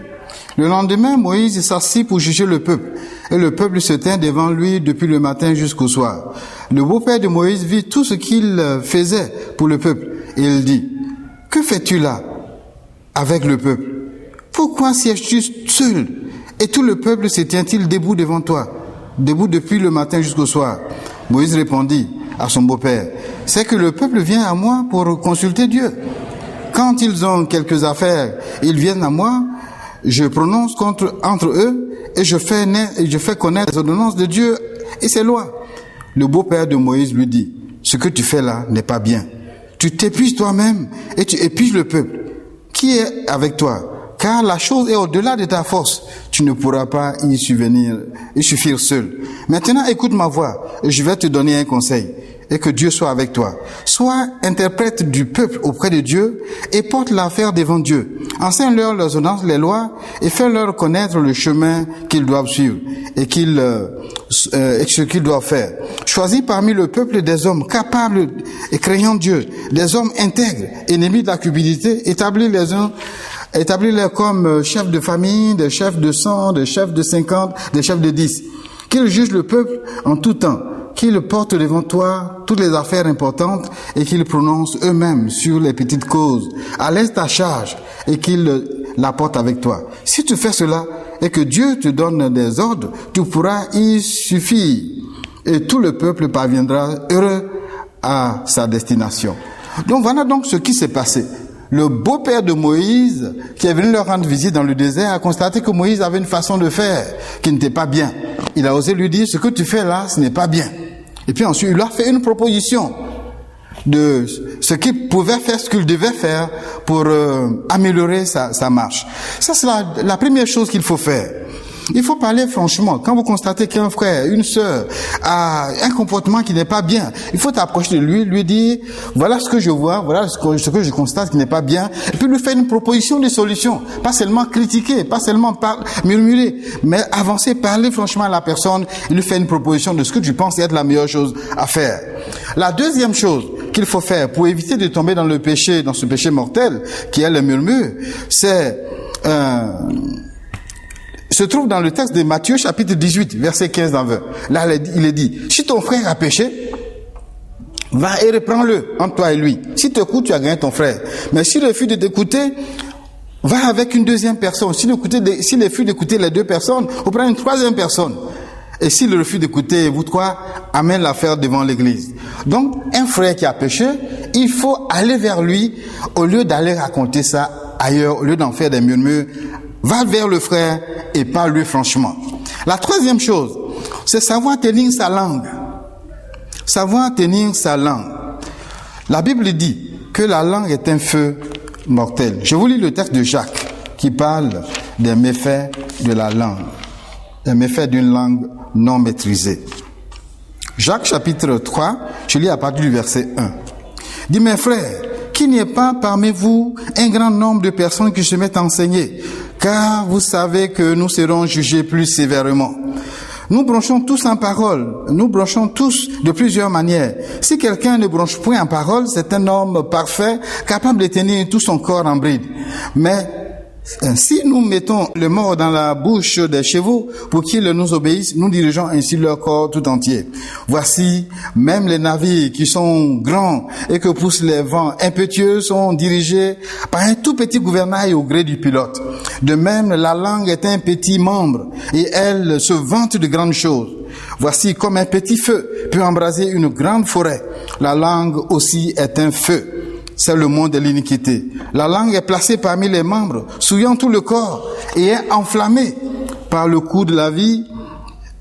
Le lendemain, Moïse s'assit pour juger le peuple, et le peuple se tint devant lui depuis le matin jusqu'au soir. Le beau-père de Moïse vit tout ce qu'il faisait pour le peuple, et il dit, « Que fais-tu là avec le peuple? Pourquoi sièges-tu seul? Et tout le peuple se tient-il debout devant toi, debout depuis le matin jusqu'au soir? » Moïse répondit à son beau-père, « C'est que le peuple vient à moi pour consulter Dieu. Quand ils ont quelques affaires, ils viennent à moi, je prononce entre eux et je fais connaître les ordonnances de Dieu et ses lois. » Le beau-père de Moïse lui dit, « Ce que tu fais là n'est pas bien. Tu t'épuises toi-même et tu épuises le peuple. Qui est avec toi? Car la chose est au-delà de ta force. Tu ne pourras pas y suffire seul. Maintenant, écoute ma voix et je vais te donner un conseil. Et que Dieu soit avec toi. Sois interprète du peuple auprès de Dieu et porte l'affaire devant Dieu. Enseigne-leur les ordonnances, les lois et fais-leur connaître le chemin qu'ils doivent suivre et ce qu'ils doivent faire. Choisis parmi le peuple des hommes capables et craignant Dieu, des hommes intègres, ennemis de la cupidité, établis-les comme chefs de famille, des chefs de 100, des chefs de 50, des chefs de 10. Qu'ils jugent le peuple en tout temps, qu'ils portent devant toi toutes les affaires importantes et qu'ils prononcent eux-mêmes sur les petites causes. Allège ta charge et qu'ils la portent avec toi. Si tu fais cela et que Dieu te donne des ordres, tu pourras y suffire et tout le peuple parviendra heureux à sa destination. Donc voilà donc ce qui s'est passé. Le beau-père de Moïse, qui est venu leur rendre visite dans le désert, a constaté que Moïse avait une façon de faire qui n'était pas bien. Il a osé lui dire, ce que tu fais là, ce n'est pas bien. Et puis ensuite, il lui a fait une proposition de ce qu'il pouvait faire, ce qu'il devait faire pour améliorer sa marche. Ça, c'est la première chose qu'il faut faire. Il faut parler franchement. Quand vous constatez qu'un frère, une sœur a un comportement qui n'est pas bien, il faut t'approcher de lui dire, voilà ce que je vois, voilà ce que je constate qui n'est pas bien, et puis lui faire une proposition de solution. Pas seulement critiquer, pas seulement murmurer, mais avancer, parler franchement à la personne et lui faire une proposition de ce que tu penses être la meilleure chose à faire. La deuxième chose qu'il faut faire pour éviter de tomber dans ce péché mortel qui est le murmure, c'est se trouve dans le texte de Matthieu chapitre 18, verset 15 à 20. Là, il est dit, si ton frère a péché, va et reprends-le entre toi et lui. Si t'écoutes, tu as gagné ton frère. Mais s'il refuse de t'écouter, va avec une deuxième personne. S'il refuse d'écouter les deux personnes, on prend une troisième personne. Et s'il refuse d'écouter, vous trois, amène l'affaire devant l'église. Donc, un frère qui a péché, il faut aller vers lui, au lieu d'aller raconter ça ailleurs, au lieu d'en faire des murmures. Va vers le frère et parle-lui franchement. La troisième chose, c'est savoir tenir sa langue. Savoir tenir sa langue. La Bible dit que la langue est un feu mortel. Je vous lis le texte de Jacques qui parle des méfaits de la langue. Des méfaits d'une langue non maîtrisée. Jacques chapitre 3, je lis à partir du verset 1. Dis mes frères, qu'il n'y ait pas parmi vous un grand nombre de personnes qui se mettent à enseigner, car vous savez que nous serons jugés plus sévèrement. Nous bronchons tous en parole, nous bronchons tous de plusieurs manières. Si quelqu'un ne bronche point en parole, c'est un homme parfait, capable de tenir tout son corps en bride. Mais si nous mettons le mort dans la bouche des chevaux pour qu'ils nous obéissent, nous dirigeons ainsi leur corps tout entier. Voici, même les navires qui sont grands et que poussent les vents impétueux sont dirigés par un tout petit gouvernail au gré du pilote. De même, la langue est un petit membre et elle se vante de grandes choses. Voici comme un petit feu peut embraser une grande forêt. La langue aussi est un feu. C'est le monde de l'iniquité. La langue est placée parmi les membres, souillant tout le corps et est enflammée par le coup de la vie,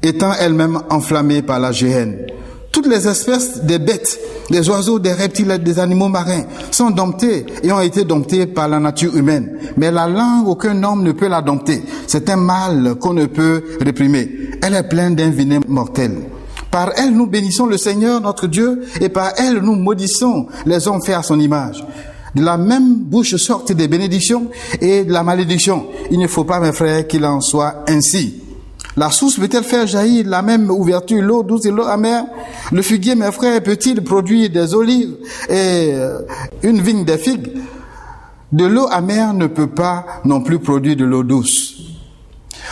étant elle-même enflammée par la géhenne. Toutes les espèces des bêtes des oiseaux, des reptiles, des animaux marins sont domptés et ont été domptés par la nature humaine. Mais la langue, aucun homme ne peut la dompter. C'est un mal qu'on ne peut réprimer. Elle est pleine d'un venin mortel. Par elle, nous bénissons le Seigneur, notre Dieu, et par elle, nous maudissons les hommes faits à son image. De la même bouche sortent des bénédictions et de la malédiction. Il ne faut pas, mes frères, qu'il en soit ainsi. La source peut-elle faire jaillir la même ouverture, l'eau douce et l'eau amère? Le figuier, mes frères, peut-il produire des olives et une vigne des figues? De l'eau amère ne peut pas non plus produire de l'eau douce.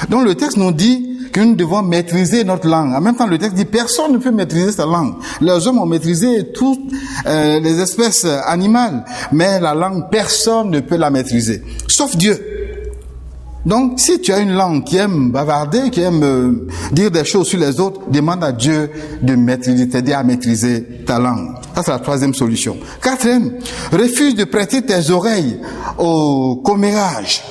Donc le texte nous dit que nous devons maîtriser notre langue. En même temps, le texte dit personne ne peut maîtriser sa langue. Les hommes ont maîtrisé toutes les espèces animales, mais la langue, personne ne peut la maîtriser, sauf Dieu. Donc, si tu as une langue qui aime bavarder, qui aime dire des choses sur les autres, demande à Dieu de maîtriser, t'aider à maîtriser ta langue. Ça, c'est la troisième solution. Quatrième, refuse de prêter tes oreilles au commérage.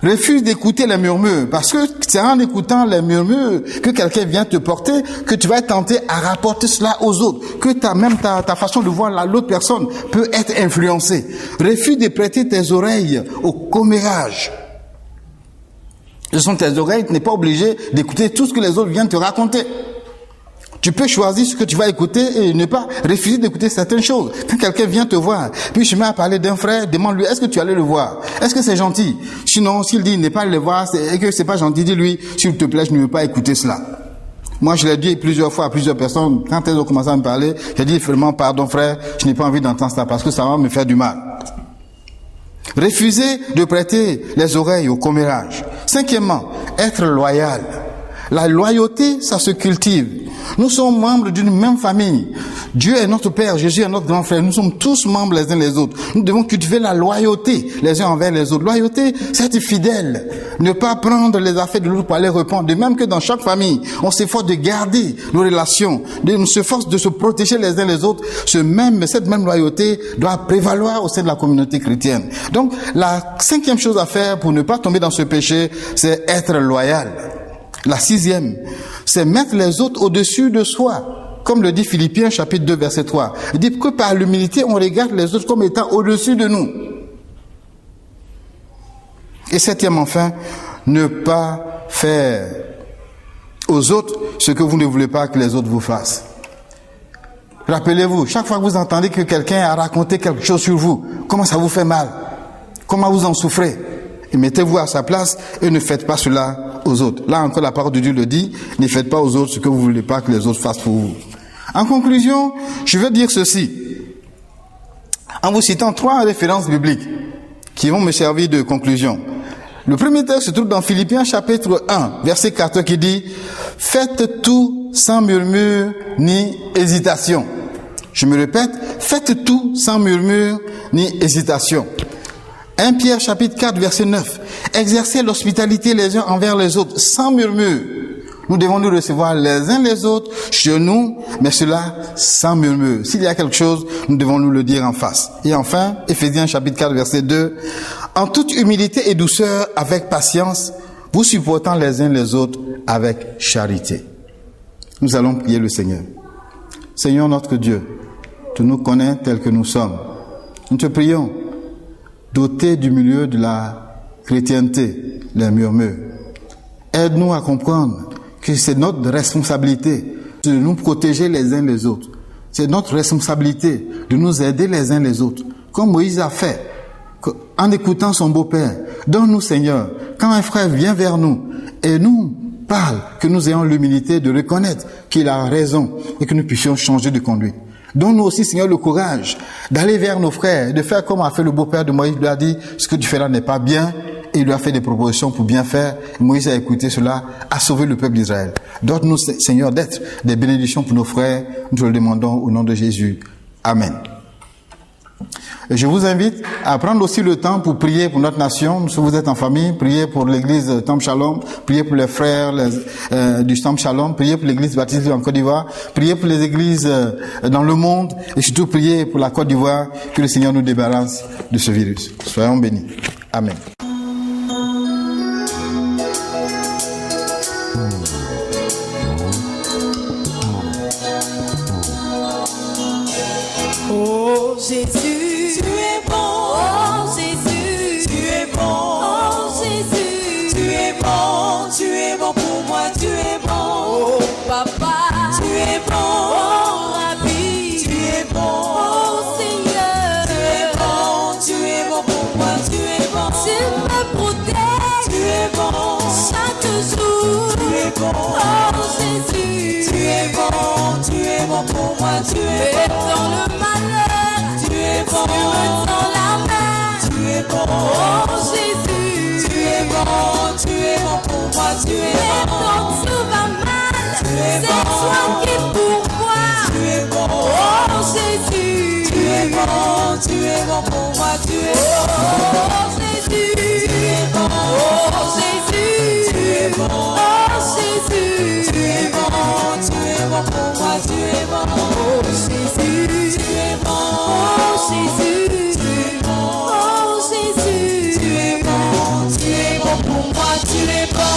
Refuse d'écouter les murmures, parce que c'est en écoutant les murmures que quelqu'un vient te porter, que tu vas être tenté à rapporter cela aux autres, que ta façon de voir l'autre personne peut être influencée. Refuse de prêter tes oreilles au commérage. Ce sont tes oreilles, tu n'es pas obligé d'écouter tout ce que les autres viennent te raconter. Tu peux choisir ce que tu vas écouter et ne pas refuser d'écouter certaines choses. Quand quelqu'un vient te voir, puis je mets à parler d'un frère, demande-lui, est-ce que tu allais le voir? Est-ce que c'est gentil? Sinon, s'il dit, n'est pas allé le voir, et que c'est pas gentil, dis-lui, s'il te plaît, je ne veux pas écouter cela. Moi, je l'ai dit plusieurs fois à plusieurs personnes, quand elles ont commencé à me parler, j'ai dit, vraiment, pardon frère, je n'ai pas envie d'entendre ça parce que ça va me faire du mal. Refuser de prêter les oreilles au commérage. Cinquièmement, être loyal. La loyauté, ça se cultive. Nous sommes membres d'une même famille. Dieu est notre Père, Jésus est notre grand frère. Nous sommes tous membres les uns les autres. Nous devons cultiver la loyauté les uns envers les autres. Loyauté, c'est être fidèle. Ne pas prendre les affaires de l'autre pour aller répondre. De même que dans chaque famille, on s'efforce de garder nos relations, on s'efforce de se protéger les uns les autres. Cette même loyauté doit prévaloir au sein de la communauté chrétienne. Donc, la cinquième chose à faire pour ne pas tomber dans ce péché, c'est être loyal. La sixième, c'est mettre les autres au-dessus de soi. Comme le dit Philippiens chapitre 2 verset 3. Il dit que par l'humilité, on regarde les autres comme étant au-dessus de nous. Et septième enfin, ne pas faire aux autres ce que vous ne voulez pas que les autres vous fassent. Rappelez-vous, chaque fois que vous entendez que quelqu'un a raconté quelque chose sur vous, comment ça vous fait mal? Comment vous en souffrez? Et mettez-vous à sa place et ne faites pas cela aux autres. Là encore, la parole de Dieu le dit, ne faites pas aux autres ce que vous ne voulez pas que les autres fassent pour vous. En conclusion, je vais dire ceci, en vous citant 3 références bibliques qui vont me servir de conclusion. Le premier texte se trouve dans Philippiens chapitre 1, verset 14 qui dit « Faites tout sans murmure ni hésitation ». Je me répète, faites tout sans murmure ni hésitation. 1 Pierre chapitre 4 verset 9. Exercez l'hospitalité les uns envers les autres sans murmure. Nous devons nous recevoir les uns les autres chez nous, mais cela sans murmure. S'il y a quelque chose, nous devons nous le dire en face. Et enfin, Éphésiens chapitre 4 verset 2. En toute humilité et douceur, avec patience, vous supportant les uns les autres avec charité. Nous allons prier le Seigneur. Seigneur notre Dieu, tu nous connais tels que nous sommes. Nous te prions, dotés du milieu de la chrétienté, les murmures. Aide-nous à comprendre que c'est notre responsabilité de nous protéger les uns les autres. C'est notre responsabilité de nous aider les uns les autres. Comme Moïse a fait, en écoutant son beau-père. Donne-nous, Seigneur, quand un frère vient vers nous et nous parle, que nous ayons l'humilité de reconnaître qu'il a raison et que nous puissions changer de conduite. Donne-nous aussi, Seigneur, le courage d'aller vers nos frères et de faire comme a fait le beau-père de Moïse. Il lui a dit, ce que tu fais là n'est pas bien. Et il lui a fait des propositions pour bien faire. Moïse a écouté cela, a sauvé le peuple d'Israël. Donne-nous, Seigneur, d'être des bénédictions pour nos frères. Nous te le demandons au nom de Jésus. Amen. Et je vous invite à prendre aussi le temps pour prier pour notre nation. Si vous êtes en famille, priez pour l'église Temple Shalom, priez pour les frères du Temple Shalom, priez pour l'église baptiste en Côte d'Ivoire, priez pour les églises dans le monde et surtout priez pour la Côte d'Ivoire, que le Seigneur nous débarrasse de ce virus. Soyons bénis. Amen. bon. Oh Jésus, Tu es bon pour moi, tu es et bon. dans le malheur, Tu es bon, tu me tends la main. tu es bon. Oh Jésus, Tu es bon pour moi, tu es et bon. quand tout va mal, es c'est bon. toi qui pourvois. Tu es bon, Oh Jésus, tu es bon pour moi, tu es bon. oh Jésus, Tu es bon, oh Jésus, tu es bon. oh Jésus, Tu es bon pour moi, tu es bon. oh Jésus, Tu es bon, oh Jésus, tu es bon. oh Jésus, Tu es bon pour moi, tu es bon.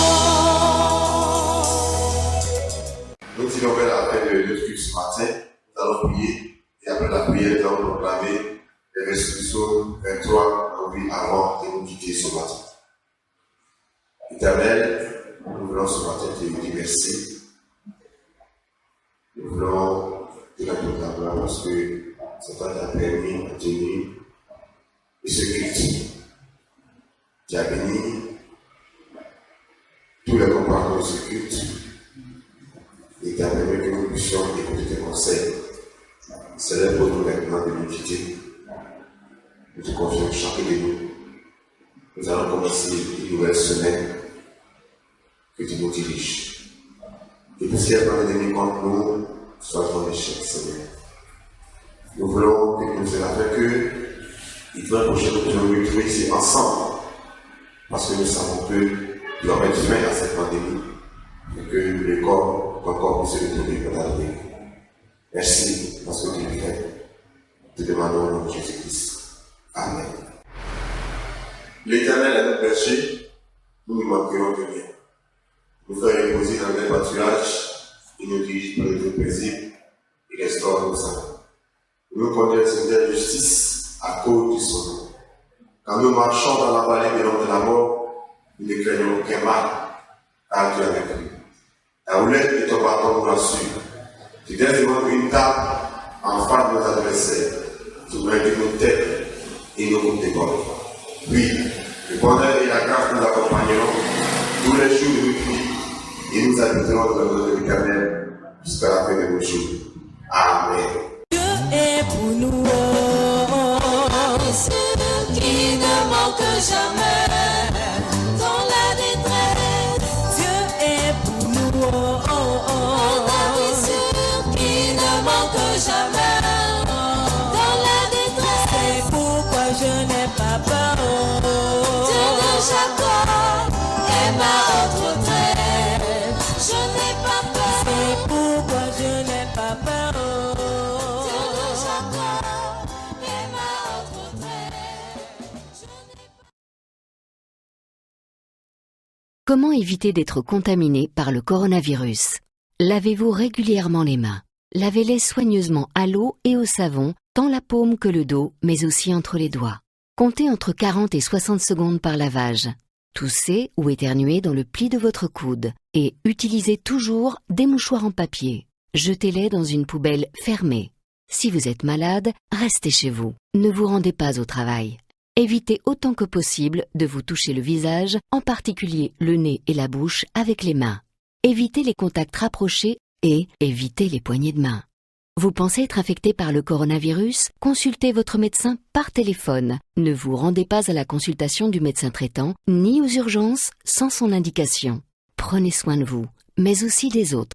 Nous disons à la fin de notre culte ce matin, nous allons prier, et après la prière, nous allons proclamer les versets du psaume 23 avant de nous quitter ce matin. Éternel, nous voulons ce matin te remercier. Nous voulons te rendre ta gloire parce que c'est toi qui as permis de tenir ce culte. Tu as béni tous les compagnons de ce culte et tu as permis que nous puissions écouter tes conseils. C'est l'heure pour nous maintenant de nous quitter. Nous te confions chacun de nous. Nous allons commencer une nouvelle semaine. Que tu nous diriges. Et pour ce qui est pas l'ennemi contre nous, soit ton échec, Seigneur. Nous voulons que nous ayons fait que il va prochain nous nous retrouver ici ensemble. Parce que nous savons que nous allons mettre fin à cette pandémie. Et que le corps puisse se retrouver pour la vie. Merci parce que tu es fait. Te demandons au nom de Jésus-Christ. Amen. L'Éternel est notre berger, nous ne manquerons de rien. Nous faire reposer dans le pâturage, il nous dirige par les eaux paisibles, il restaure nos âmes. Nous conduisons au Seigneur de justice à cause de son nom. Quand nous marchons dans la vallée de l'ombre de la mort, nous ne craignons aucun mal, car Dieu est avec nous. La houlette de ton bâton nous rassure. Tu dresses devant une table en face de nos adversaires. Tu maintiens nos têtes et nos côtés gorges. Oui, le bonheur et la grâce nous accompagneront tous les jours de notre vie et nous habiterons dans le nom de l'Éternel jusqu'à la fin de nos jours. Amen. Dieu est pour nous. Jésus qui ne manque jamais dans la détresse. Dieu est pour nous. On appuie sur qui ne manque jamais dans la détresse. C'est pourquoi je n'ai pas peur. Dieu de Jacob est ma retraite. Je n'ai pas peur. C'est pourquoi je n'ai pas peur. Dieu de Jacob est ma retraite. Je n'ai pas Comment éviter d'être contaminé par le coronavirus? Lavez-vous régulièrement les mains. Lavez-les soigneusement à l'eau et au savon, tant la paume que le dos, mais aussi entre les doigts. Comptez entre 40 et 60 secondes par lavage. Toussez ou éternuez dans le pli de votre coude et utilisez toujours des mouchoirs en papier. Jetez-les dans une poubelle fermée. Si vous êtes malade, restez chez vous. Ne vous rendez pas au travail. Évitez autant que possible de vous toucher le visage, en particulier le nez et la bouche, avec les mains. Évitez les contacts rapprochés et évitez les poignées de main. Vous pensez être infecté par le coronavirus? Consultez votre médecin par téléphone. Ne vous rendez pas à la consultation du médecin traitant, ni aux urgences sans son indication. Prenez soin de vous, mais aussi des autres.